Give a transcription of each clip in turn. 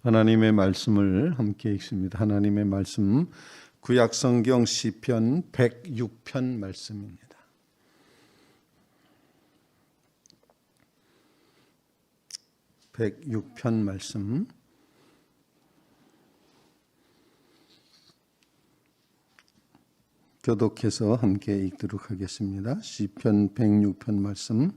하나님의 말씀을 함께 읽습니다. 하나님의 말씀 구약성경 시편 106편 말씀입니다. (106편) 말씀 교독해서 함께 읽도록 하겠습니다. 시편 106편 말씀.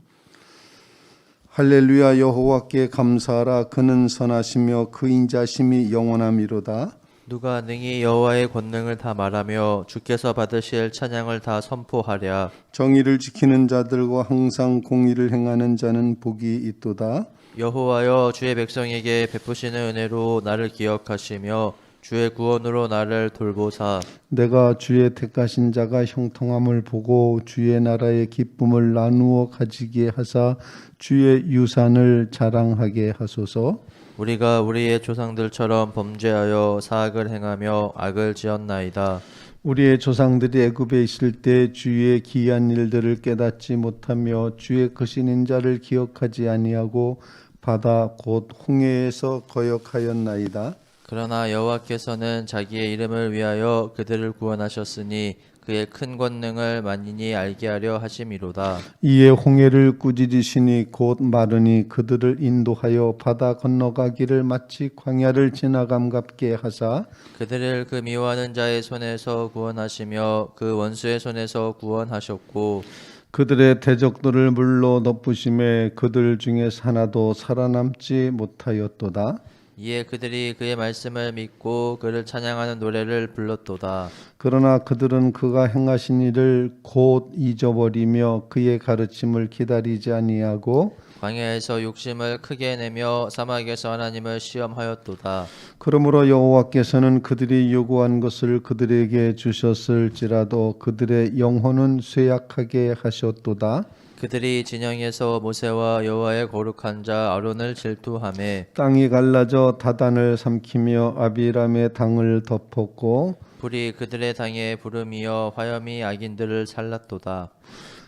할렐루야. 여호와께 감사하라. 그는 선하시며 그 인자심이 영원함이로다. 누가 능히 여호와의 권능을 다 말하며 주께서 받으실 찬양을 다 선포하랴. 정의를 지키는 자들과 항상 공의를 행하는 자는 복이 있도다. 여호와여, 주의 백성에게 베푸시는 은혜로 나를 기억하시며 주의 구원으로 나를 돌보사. 내가 주의 택하신 자가 형통함을 보고 주의 나라의 기쁨을 나누어 가지게 하사 주의 유산을 자랑하게 하소서. 우리가 우리의 조상들처럼 범죄하여 사악을 행하며 악을 지었나이다. 우리의 조상들이 애굽에 있을 때 주의 기이한 일들을 깨닫지 못하며 주의 크신 인자를 기억하지 아니하고 바다 곧 홍해에서 거역하였나이다. 그러나 여호와께서는 자기의 이름을 위하여 그들을 구원하셨으니 그의 큰 권능을 만인이 알게 하려 하심이로다. 이에 홍해를 꾸짖으시니 곧 마르니 그들을 인도하여 바다 건너가기를 마치 광야를 지나감 같게 하사 그들을 그 미워하는 자의 손에서 구원하시며 그 원수의 손에서 구원하셨고 그들의 대적들을 물로 덮으심에 그들 중에서 하나도 살아남지 못하였도다. 이에 그들이 그의 말씀을 믿고 그를 찬양하는 노래를 불렀도다. 그러나 그들은 그가 행하신 일을 곧 잊어버리며 그의 가르침을 기다리지 아니하고 광야에서 욕심을 크게 내며 사막에서 하나님을 시험하였도다. 그러므로 여호와께서는 그들이 요구한 것을 그들에게 주셨을지라도 그들의 영혼은 쇠약하게 하셨도다. 그들이 진영에서 모세와 여호와의 거룩한 자 아론을 질투하며 땅이 갈라져 다단을 삼키며 아비람의 당을 덮었고 불이 그들의 당에 부름이여 화염이 악인들을 살랐도다.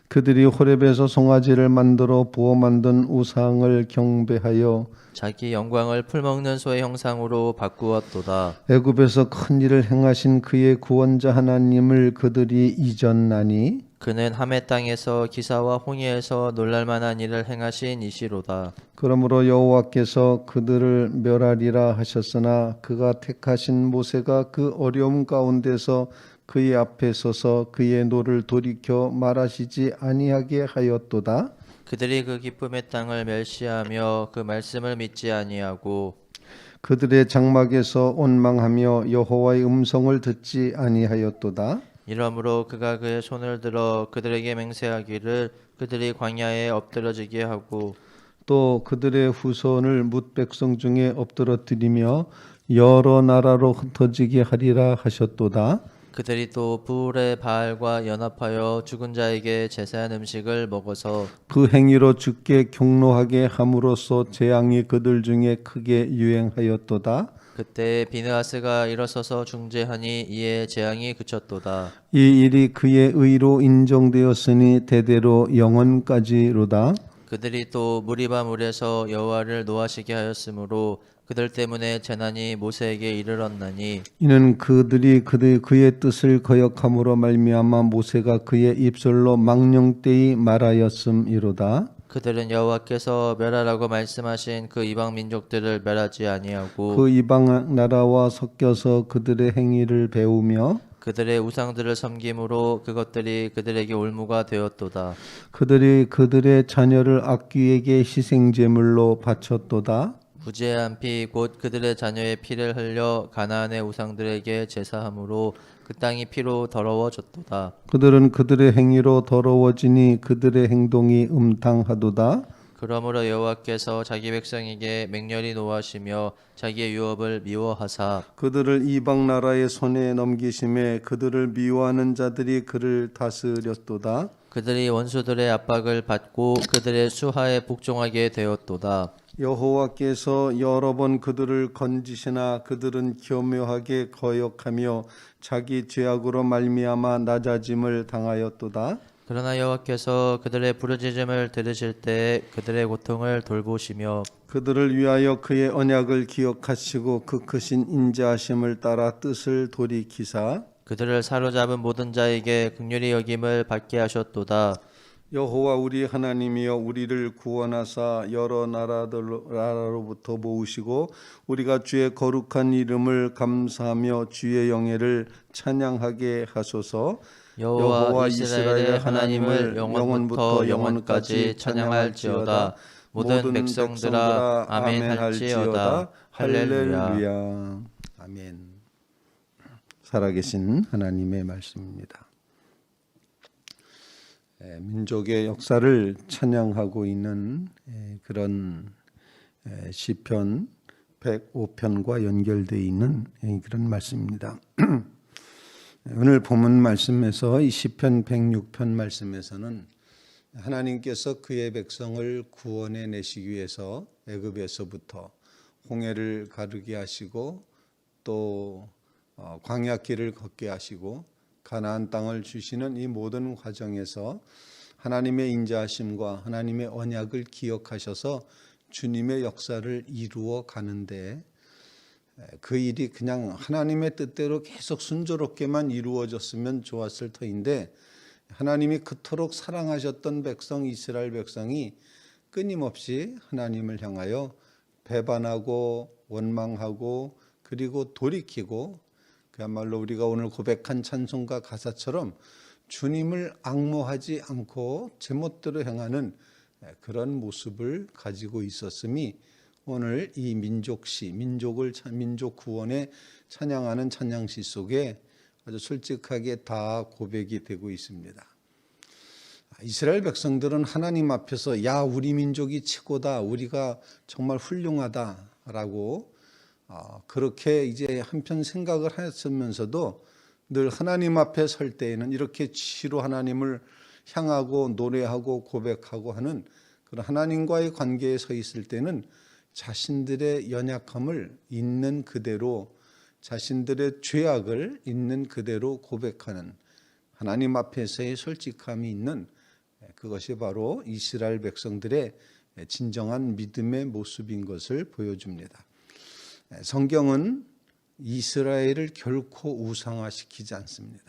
그들이 호렙에서 송아지를 만들어 부어 만든 우상을 경배하여 자기 영광을 풀먹는 소의 형상으로 바꾸었도다. 애굽에서 큰 일을 행하신 그의 구원자 하나님을 그들이 잊었나니 그는 하메 땅에서 기사와 홍해에서 놀랄만한 일을 행하신 이시로다. 그러므로 여호와께서 그들을 멸하리라 하셨으나 그가 택하신 모세가 그 어려움 가운데서 그의 앞에 서서 그의 노를 돌이켜 말하시지 아니하게 하였도다. 그들이 그 기쁨의 땅을 멸시하며 그 말씀을 믿지 아니하고 그들의 장막에서 원망하며 여호와의 음성을 듣지 아니하였도다. 이러므로 그가 그의 손을 들어 그들에게 맹세하기를 그들이 광야에 엎드러지게 하고 또 그들의 후손을 뭇 백성 중에 엎드러뜨리며 여러 나라로 흩어지게 하리라 하셨도다. 그들이 또 부울의 바알과 연합하여 죽은 자에게 제사한 음식을 먹어서 그 행위로 주께 경노하게 함으로써 재앙이 그들 중에 크게 유행하였도다. 그때 비느하스가 일어서서 중재하니 이에 재앙이 그쳤도다. 이 일이 그의 의로 인정되었으니 대대로 영원까지로다. 그들이 또 무리바 물에서 여호와를 노하시게 하였으므로 그들 때문에 재난이 모세에게 이르렀나니 이는 그들이 그의 뜻을 거역함으로 말미암아 모세가 그의 입술로 망령되이 말하였음이로다. 그들은 여호와께서 멸하라고 말씀하신 그 이방 민족들을 멸하지 아니하고 그 이방 나라와 섞여서 그들의 행위를 배우며 그들의 우상들을 섬김으로 그것들이 그들에게 올무가 되었도다. 그들이 그들의 자녀를 악귀에게 희생제물로 바쳤도다. 무죄한 피 곧 그들의 자녀의 피를 흘려 가나안의 우상들에게 제사함으로 그 땅이 피로 더러워졌도다. 그들은 그들의 행위로 더러워지니 그들의 행동이 음탕하도다. 그러므로 여호와께서 자기 백성에게 맹렬히 노하시며 자기의 유업을 미워하사 그들을 이방 나라의 손에 넘기심에 그들을 미워하는 자들이 그를 다스렸도다. 그들이 원수들의 압박을 받고 그들의 수하에 복종하게 되었도다. 여호와께서 여러 번 그들을 건지시나 그들은 교묘하게 거역하며 자기 죄악으로 말미암아 낮아짐을 당하였도다. 그러나 여호와께서 그들의 부르짖음을 들으실 때 그들의 고통을 돌보시며 그들을 위하여 그의 언약을 기억하시고 그 크신 인자하심을 따라 뜻을 돌이키사 그들을 사로잡은 모든 자에게 긍휼히 여김을 받게 하셨도다. 여호와 우리 하나님이여 우리를 구원하사 여러 나라로부터 모으시고 우리가 주의 거룩한 이름을 감사하며 주의 영예를 찬양하게 하소서. 여호와 이스라엘의 하나님을 영원부터 영원까지 찬양할지어다. 모든 백성들아 아멘 할지어다. 할렐루야. 아멘. 살아계신 하나님의 말씀입니다. 민족의 역사를 찬양하고 있는 그런 시편 105편과 연결되어 있는 그런 말씀입니다. 오늘 본문 말씀에서 이 시편 106편 말씀에서는 하나님께서 그의 백성을 구원해 내시기 위해서 애굽에서부터 홍해를 가르게 하시고 또 광야길을 걷게 하시고 가나안 땅을 주시는 이 모든 과정에서 하나님의 인자하심과 하나님의 언약을 기억하셔서 주님의 역사를 이루어 가는데 그 일이 그냥 하나님의 뜻대로 계속 순조롭게만 이루어졌으면 좋았을 터인데 하나님이 그토록 사랑하셨던 백성 이스라엘 백성이 끊임없이 하나님을 향하여 배반하고 원망하고 그리고 돌이키고 그야말로 우리가 오늘 고백한 찬송가 가사처럼 주님을 앙모하지 않고 제멋대로 행하는 그런 모습을 가지고 있었음이 오늘 이 민족시, 민족 구원에 찬양하는 찬양시 속에 아주 솔직하게 다 고백이 되고 있습니다. 이스라엘 백성들은 하나님 앞에서 야 우리 민족이 최고다, 우리가 정말 훌륭하다라고 그렇게 이제 한편 생각을 했으면서도 늘 하나님 앞에 설 때에는 이렇게 지로 하나님을 향하고 노래하고 고백하고 하는 그런 하나님과의 관계에 서 있을 때는 자신들의 연약함을 있는 그대로 자신들의 죄악을 있는 그대로 고백하는 하나님 앞에서의 솔직함이 있는 그것이 바로 이스라엘 백성들의 진정한 믿음의 모습인 것을 보여줍니다. 성경은 이스라엘을 결코 우상화시키지 않습니다.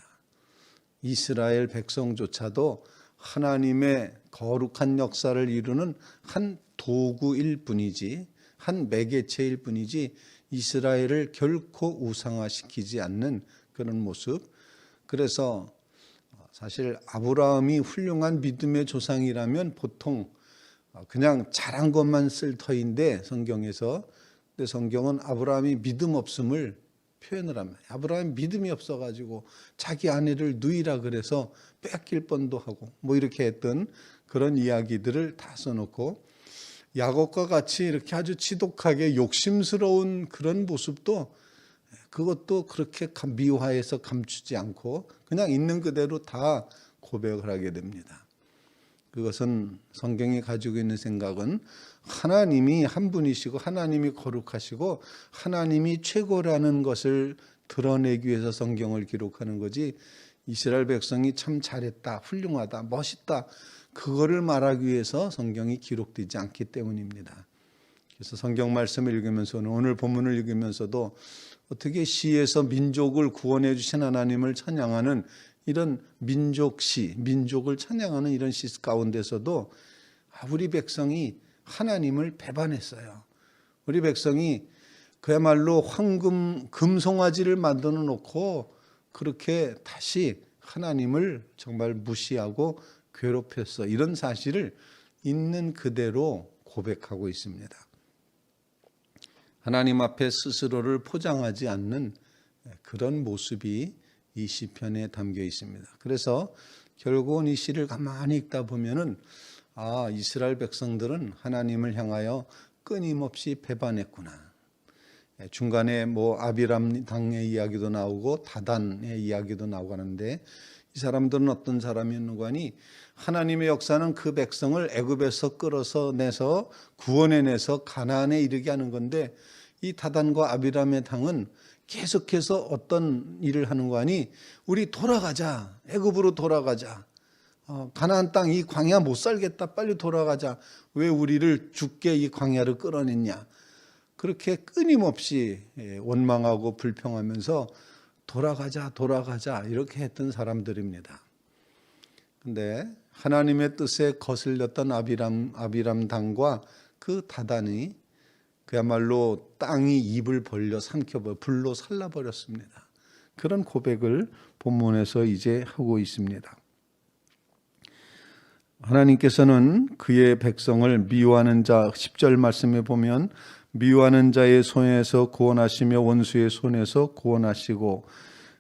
이스라엘 백성조차도 하나님의 거룩한 역사를 이루는 한 도구일 뿐이지 한 매개체일 뿐이지 이스라엘을 결코 우상화시키지 않는 그런 모습. 그래서 사실 아브라함이 훌륭한 믿음의 조상이라면 보통 그냥 잘한 것만 쓸 터인데 성경에서 근데 성경은 아브라함이 믿음 없음을 표현을 합니다. 아브라함이 믿음이 없어가지고 자기 아내를 누이라 그래서 뺏길 뻔도 하고 뭐 이렇게 했던 그런 이야기들을 다 써놓고 야곱과 같이 이렇게 아주 지독하게 욕심스러운 그런 모습도 그것도 그렇게 미화해서 감추지 않고 그냥 있는 그대로 다 고백을 하게 됩니다. 그것은 성경이 가지고 있는 생각은 하나님이 한 분이시고 하나님이 거룩하시고 하나님이 최고라는 것을 드러내기 위해서 성경을 기록하는 거지 이스라엘 백성이 참 잘했다, 훌륭하다, 멋있다 그거를 말하기 위해서 성경이 기록되지 않기 때문입니다. 그래서 성경 말씀을 읽으면서는 오늘 본문을 읽으면서도 어떻게 시에서 민족을 구원해 주신 하나님을 찬양하는 이런 민족시, 민족을 찬양하는 이런 시 가운데서도 우리 백성이 하나님을 배반했어요. 우리 백성이 그야말로 황금 금송아지를 만들어 놓고 그렇게 다시 하나님을 정말 무시하고 괴롭혔어. 이런 사실을 있는 그대로 고백하고 있습니다. 하나님 앞에 스스로를 포장하지 않는 그런 모습이 이 시편에 담겨 있습니다. 그래서 결국은 이 시를 가만히 읽다 보면은 이스라엘 백성들은 하나님을 향하여 끊임없이 배반했구나. 중간에 뭐 아비람 당의 이야기도 나오고 다단의 이야기도 나오고 하는데 이 사람들은 어떤 사람이었는가 하니 하나님의 역사는 그 백성을 애굽에서 끌어서 내서 구원해내서 가나안에 이르게 하는 건데 이 다단과 아비람의 당은 계속해서 어떤 일을 하는 거 아니 우리 돌아가자. 애굽으로 돌아가자. 가나안 땅 이 광야 못 살겠다. 빨리 돌아가자. 왜 우리를 죽게 이 광야를 끌어냈냐. 그렇게 끊임없이 원망하고 불평하면서 돌아가자 이렇게 했던 사람들입니다. 근데 하나님의 뜻에 거슬렸던 아비람 당과 그 다단이 그야말로 땅이 입을 벌려 삼켜버려 불로 살라버렸습니다. 그런 고백을 본문에서 이제 하고 있습니다. 하나님께서는 그의 백성을 미워하는 자 10절 말씀에 보면 미워하는 자의 손에서 구원하시며 원수의 손에서 구원하시고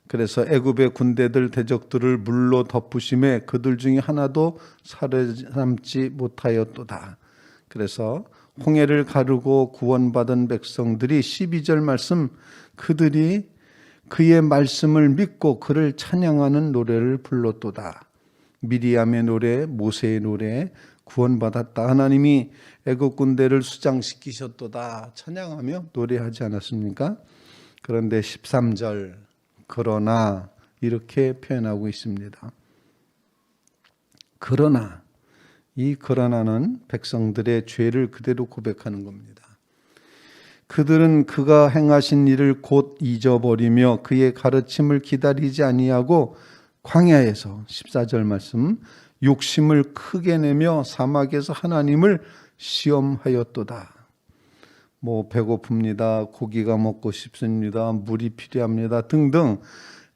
그래서 애굽의 군대들 대적들을 물로 덮으심에 그들 중에 하나도 살아남지 못하였도다. 그래서 홍해를 가르고 구원받은 백성들이 12절 말씀 그들이 그의 말씀을 믿고 그를 찬양하는 노래를 불렀도다. 미리암의 노래, 모세의 노래, 구원받았다. 하나님이 애굽 군대를 수장시키셨도다. 찬양하며 노래하지 않았습니까? 그런데 13절 그러나 이렇게 표현하고 있습니다. 그러나 이 그러나는 백성들의 죄를 그대로 고백하는 겁니다. 그들은 그가 행하신 일을 곧 잊어버리며 그의 가르침을 기다리지 아니하고 광야에서 14절 말씀 욕심을 크게 내며 사막에서 하나님을 시험하였도다. 배고픕니다. 고기가 먹고 싶습니다. 물이 필요합니다. 등등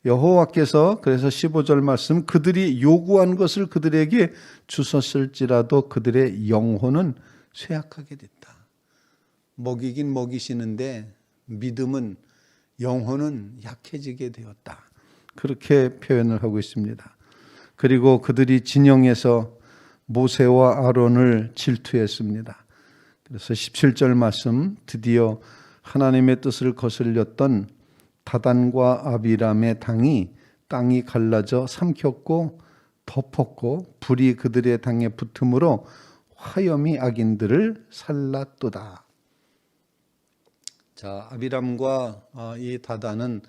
여호와께서 그래서 15절 말씀 그들이 요구한 것을 그들에게 주셨을지라도 그들의 영혼은 쇠약하게 됐다. 먹이긴 먹이시는데 믿음은 영혼은 약해지게 되었다. 그렇게 표현을 하고 있습니다. 그리고 그들이 진영에서 모세와 아론을 질투했습니다. 그래서 17절 말씀 드디어 하나님의 뜻을 거슬렸던 다단과 아비람의 땅이 갈라져 삼켰고 덮었고 불이 그들의 당에 붙음으로 화염이 악인들을 살랐도다. 자, 아비람과 이 다단은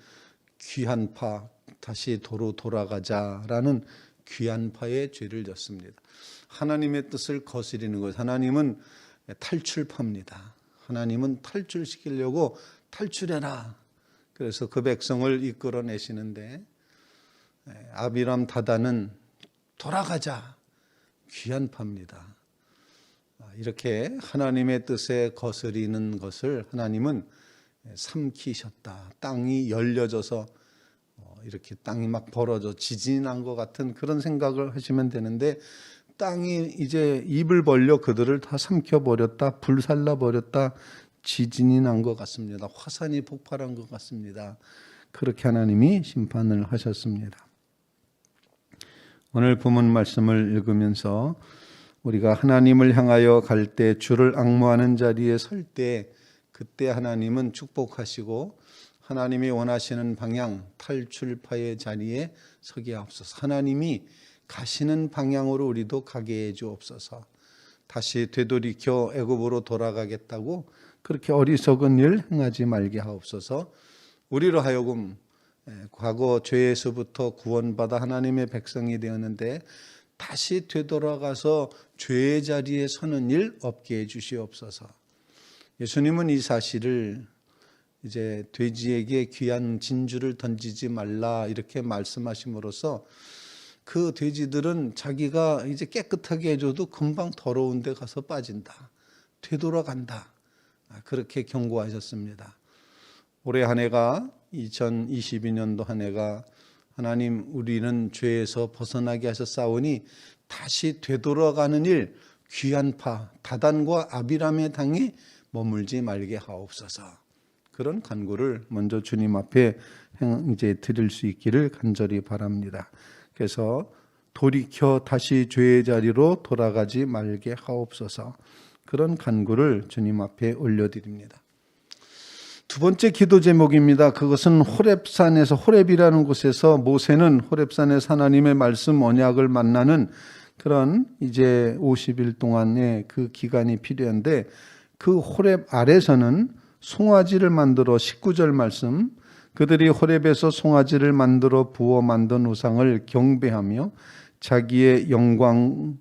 귀한 파, 다시 도로 돌아가자라는 귀한 파의 죄를 졌습니다. 하나님의 뜻을 거스리는 것. 하나님은 탈출파입니다. 하나님은 탈출시키려고 탈출해라. 그래서 그 백성을 이끌어내시는데 아비람 다단은 돌아가자. 귀한 파입니다. 이렇게 하나님의 뜻에 거스리는 것을 하나님은 삼키셨다. 땅이 열려져서 이렇게 땅이 막 벌어져 지진이 난 것 같은 그런 생각을 하시면 되는데 땅이 이제 입을 벌려 그들을 다 삼켜버렸다. 불살라버렸다. 지진이 난 것 같습니다. 화산이 폭발한 것 같습니다. 그렇게 하나님이 심판을 하셨습니다. 오늘 본문 말씀을 읽으면서 우리가 하나님을 향하여 갈 때 주를 앙모하는 자리에 설 때 그때 하나님은 축복하시고 하나님이 원하시는 방향 탈출파의 자리에 서게 하옵소서. 하나님이 가시는 방향으로 우리도 가게 해 주옵소서. 다시 되돌이켜 애굽으로 돌아가겠다고 그렇게 어리석은 일 행하지 말게 하옵소서. 우리로 하여금 과거 죄에서부터 구원받아 하나님의 백성이 되었는데 다시 되돌아가서 죄의 자리에 서는 일 없게 해 주시옵소서. 예수님은 이 사실을 이제 돼지에게 귀한 진주를 던지지 말라 이렇게 말씀하심으로써 그 돼지들은 자기가 이제 깨끗하게 해줘도 금방 더러운 데 가서 빠진다. 되돌아간다. 그렇게 경고하셨습니다. 올해 한 해가 2022년도 한 해가 하나님 우리는 죄에서 벗어나게 하셨사오니 다시 되돌아가는 일 귀한 파 다단과 아비람의 땅에 머물지 말게 하옵소서. 그런 간구를 먼저 주님 앞에 이제 드릴 수 있기를 간절히 바랍니다. 그래서 돌이켜 다시 죄의 자리로 돌아가지 말게 하옵소서. 그런 간구를 주님 앞에 올려드립니다. 두 번째 기도 제목입니다. 그것은 호렙산에서 호렙이라는 곳에서 모세는 호렙산에서 하나님의 말씀 언약을 만나는 그런 이제 50일 동안의 그 기간이 필요한데 그 호렙 아래서는 송아지를 만들어 19절 말씀 그들이 호렙에서 송아지를 만들어 부어 만든 우상을 경배하며 자기 영광을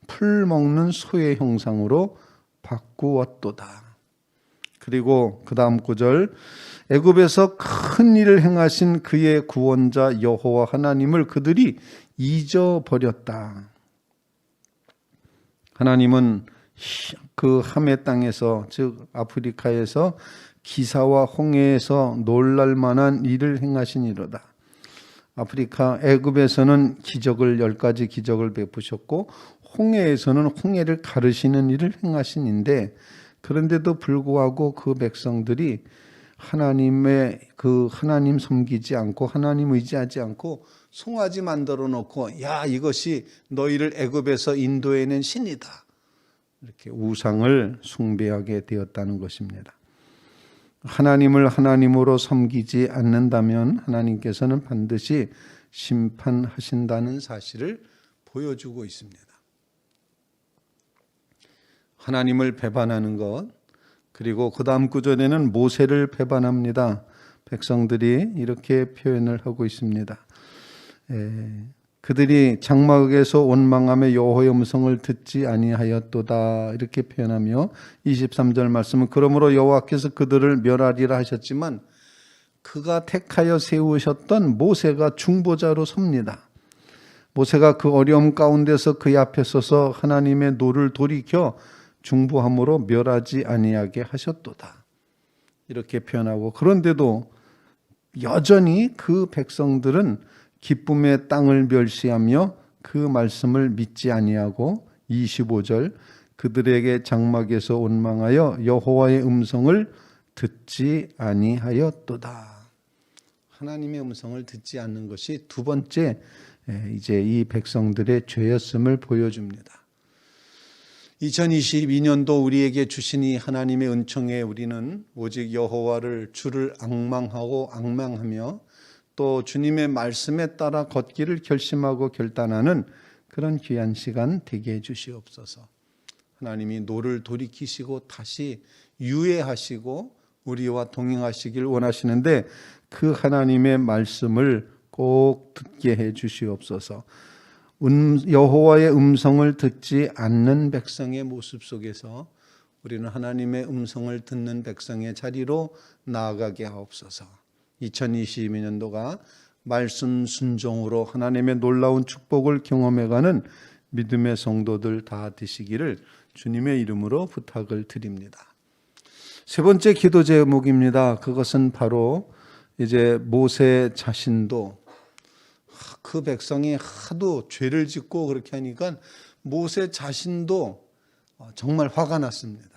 풀 먹는 소의 형상으로 바꾸었도다. 그리고 그 다음 구절, 애굽에서 큰 일을 행하신 그의 구원자 여호와 하나님을 그들이 잊어버렸다. 하나님은 그 함의 땅에서, 즉 아프리카에서 기사와 홍해에서 놀랄 만한 일을 행하시니로다. 아프리카 애굽에서는 기적을 10가지 기적을 베푸셨고 홍해에서는 홍해를 가르시는 일을 행하시는데, 그런데도 불구하고 그 백성들이 하나님 섬기지 않고 하나님 의지하지 않고 송아지 만들어 놓고, 야, 이것이 너희를 애굽에서 인도해낸 신이다, 이렇게 우상을 숭배하게 되었다는 것입니다. 하나님을 하나님으로 섬기지 않는다면 하나님께서는 반드시 심판하신다는 사실을 보여주고 있습니다. 하나님을 배반하는 것, 그리고 그 다음 구절에는 모세를 배반합니다. 백성들이 이렇게 표현을 하고 있습니다. 그들이 장막에서 원망하며 여호와의 음성을 듣지 아니하였도다, 이렇게 표현하며 23절 말씀은 그러므로 여호와께서 그들을 멸하리라 하셨지만 그가 택하여 세우셨던 모세가 중보자로 섭니다. 모세가 그 어려움 가운데서 그의 앞에 서서 하나님의 노를 돌이켜 중보함으로 멸하지 아니하게 하셨도다, 이렇게 표현하고, 그런데도 여전히 그 백성들은 기쁨의 땅을 멸시하며 그 말씀을 믿지 아니하고 25절, 그들에게 장막에서 원망하여 여호와의 음성을 듣지 아니하였도다. 하나님의 음성을 듣지 않는 것이 두 번째, 이제 이 백성들의 죄였음을 보여줍니다. 2022년도 우리에게 주신 이 하나님의 은총에 우리는 오직 여호와를 주를 앙망하며 또 주님의 말씀에 따라 걷기를 결심하고 결단하는 그런 귀한 시간 되게 해주시옵소서. 하나님이 노를 돌이키시고 다시 유예하시고 우리와 동행하시길 원하시는데 그 하나님의 말씀을 꼭 듣게 해주시옵소서. 여호와의 음성을 듣지 않는 백성의 모습 속에서 우리는 하나님의 음성을 듣는 백성의 자리로 나아가게 하옵소서. 2022년도가 말씀 순종으로 하나님의 놀라운 축복을 경험해가는 믿음의 성도들 다 되시기를 주님의 이름으로 부탁을 드립니다. 세 번째 기도 제목입니다. 그것은 바로 이제 모세 자신도, 그 백성이 하도 죄를 짓고 그렇게 하니까 모세 자신도 정말 화가 났습니다.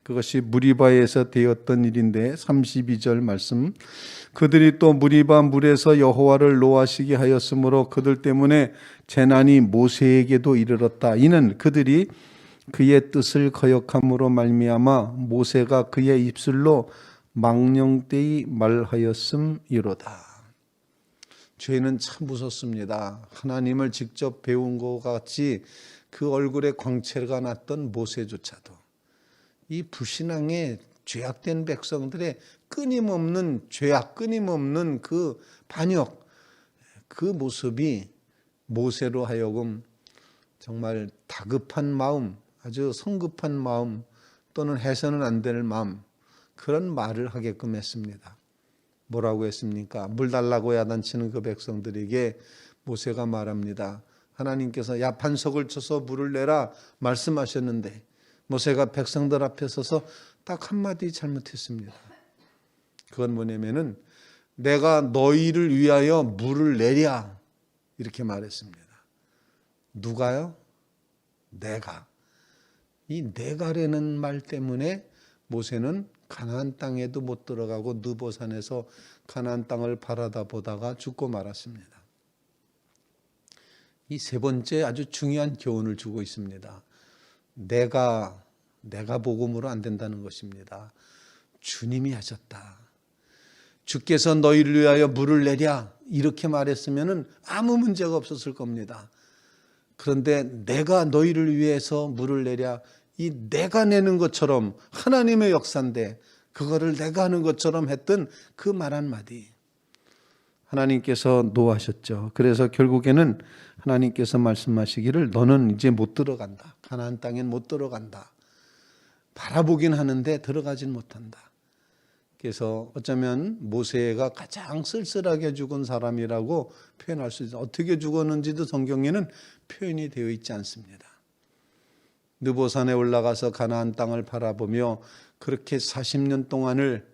그것이 무리바에서 되었던 일인데 32절 말씀, 그들이 또 무리바 물에서 여호와를 노하시게 하였으므로 그들 때문에 재난이 모세에게도 이르렀다. 이는 그들이 그의 뜻을 거역함으로 말미암아 모세가 그의 입술로 망령되이 말하였음이로다. 죄는 참 무섭습니다. 하나님을 직접 배운 것 같이 그 얼굴에 광채가 났던 모세조차도 이 불신앙의 죄악된 백성들의 끊임없는 죄악, 끊임없는 그 반역, 그 모습이 모세로 하여금 정말 다급한 마음, 아주 성급한 마음, 또는 해서는 안 될 마음, 그런 말을 하게끔 했습니다. 뭐라고 했습니까? 물 달라고 야단치는 그 백성들에게 모세가 말합니다. 하나님께서 야 반석을 쳐서 물을 내라 말씀하셨는데 모세가 백성들 앞에 서서 딱 한마디 잘못했습니다. 그건 뭐냐면은 내가 너희를 위하여 물을 내랴 이렇게 말했습니다. 누가요? 내가. 이 내가라는 말 때문에 모세는 가나안 땅에도 못 들어가고 느보산에서 가나안 땅을 바라다 보다가 죽고 말았습니다. 이 세 번째 아주 중요한 교훈을 주고 있습니다. 내가 복음으로 안 된다는 것입니다. 주님이 하셨다. 주께서 너희를 위하여 물을 내랴 이렇게 말했으면 아무 문제가 없었을 겁니다. 그런데 내가 너희를 위해서 물을 내랴, 이 내가 내는 것처럼 하나님의 역사인데 그거를 내가 하는 것처럼 했던 그 말 한마디. 하나님께서 노하셨죠. 그래서 결국에는 하나님께서 말씀하시기를 너는 이제 못 들어간다. 가나안 땅엔 못 들어간다. 바라보긴 하는데 들어가진 못한다. 그래서 어쩌면 모세가 가장 쓸쓸하게 죽은 사람이라고 표현할 수 있어요. 어떻게 죽었는지도 성경에는 표현이 되어 있지 않습니다. 느보산에 올라가서 가나안 땅을 바라보며 그렇게 40년 동안을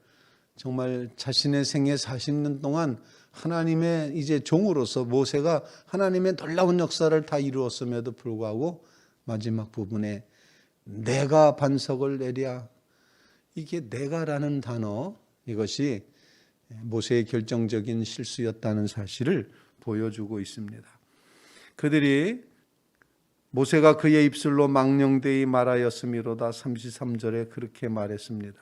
정말 자신의 생애 40년 동안 하나님의 이제 종으로서 모세가 하나님의 놀라운 역사를 다 이루었음에도 불구하고 마지막 부분에 내가 반석을 내랴. 이게 내가라는 단어, 이것이 모세의 결정적인 실수였다는 사실을 보여주고 있습니다. 그들이 모세가 그의 입술로 망령되이 말하였음이로다 33절에 그렇게 말했습니다.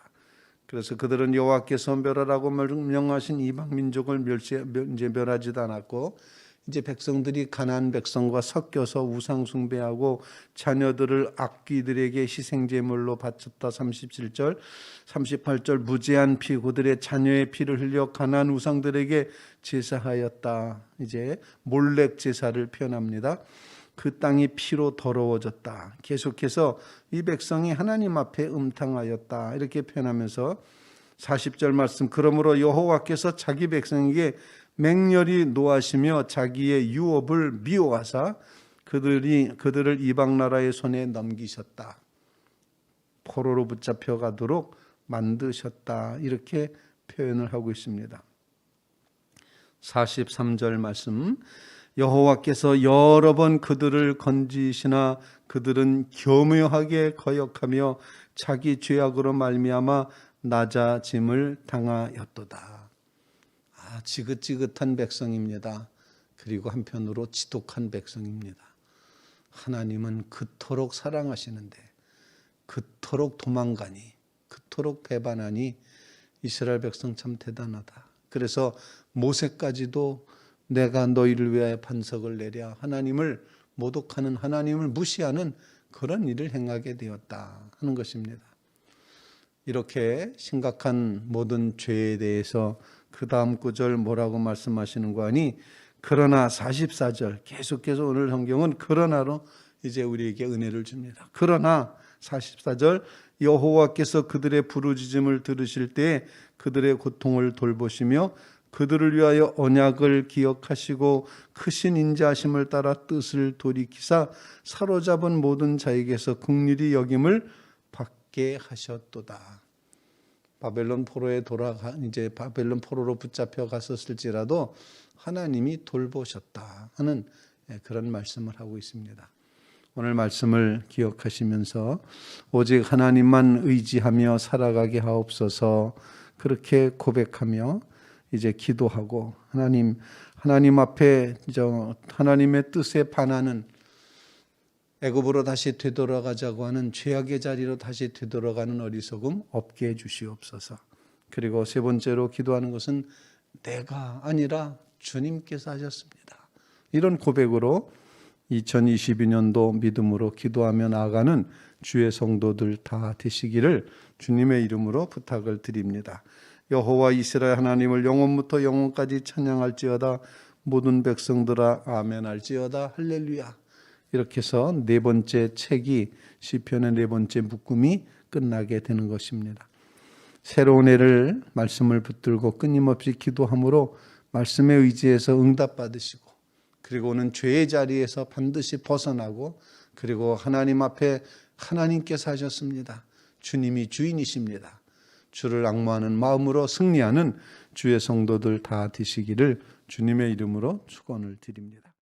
그래서 그들은 여호와께서 멸하라고 명하신 이방 민족을 멸하지도 않았고 이제 백성들이 가나안 백성과 섞여서 우상 숭배하고 자녀들을 악귀들에게 희생제물로 바쳤다 37절 38절 무제한 피 그들의 자녀의 피를 흘려 가나안 우상들에게 제사하였다. 이제 몰렉 제사를 표현합니다. 그 땅이 피로 더러워졌다. 계속해서 이 백성이 하나님 앞에 음탕하였다. 이렇게 표현하면서 40절 말씀 그러므로 여호와께서 자기 백성에게 맹렬히 노하시며 자기의 유업을 미워하사 그들을 이방 나라의 손에 넘기셨다. 포로로 붙잡혀 가도록 만드셨다. 이렇게 표현을 하고 있습니다. 43절 말씀 여호와께서 여러 번 그들을 건지시나 그들은 교묘하게 거역하며 자기 죄악으로 말미암아 낮아짐을 당하였도다. 지긋지긋한 백성입니다. 그리고 한편으로 지독한 백성입니다. 하나님은 그토록 사랑하시는데 그토록 도망가니 그토록 배반하니 이스라엘 백성 참 대단하다. 그래서 모세까지도 내가 너희를 위하여 반석을 내랴 하나님을 모독하는 하나님을 무시하는 그런 일을 행하게 되었다 하는 것입니다. 이렇게 심각한 모든 죄에 대해서 그 다음 구절 뭐라고 말씀하시는 거 아니? 그러나 44절 계속해서 오늘 성경은 그러나로 이제 우리에게 은혜를 줍니다. 그러나 44절 여호와께서 그들의 부르짖음을 들으실 때 그들의 고통을 돌보시며 그들을 위하여 언약을 기억하시고 크신 인자하심을 따라 뜻을 돌이키사 사로잡은 모든 자에게서 긍휼히 여김을 받게 하셨도다. 바벨론 포로로 붙잡혀 갔었을지라도 하나님이 돌보셨다 하는 그런 말씀을 하고 있습니다. 오늘 말씀을 기억하시면서 오직 하나님만 의지하며 살아가게 하옵소서 그렇게 고백하며 이제 기도하고 하나님 앞에 하나님의 뜻에 반하는 애굽으로 다시 되돌아가자고 하는 죄악의 자리로 다시 되돌아가는 어리석음 없게 해주시옵소서. 그리고 세 번째로 기도하는 것은 내가 아니라 주님께서 하셨습니다. 이런 고백으로 2022년도 믿음으로 기도하며 나아가는 주의 성도들 다 되시기를 주님의 이름으로 부탁을 드립니다. 여호와 이스라엘 하나님을 영원부터 영원까지 찬양할지어다. 모든 백성들아 아멘 할지어다. 할렐루야. 이렇게 해서 네 번째 책이 시편의 네 번째 묶음이 끝나게 되는 것입니다. 새로운 해를 말씀을 붙들고 끊임없이 기도함으로 말씀에 의지해서 응답받으시고 그리고 오는 죄의 자리에서 반드시 벗어나고 그리고 하나님 앞에 하나님께서 하셨습니다. 주님이 주인이십니다. 주를 앙모하는 마음으로 승리하는 주의 성도들 다 되시기를 주님의 이름으로 축원을 드립니다.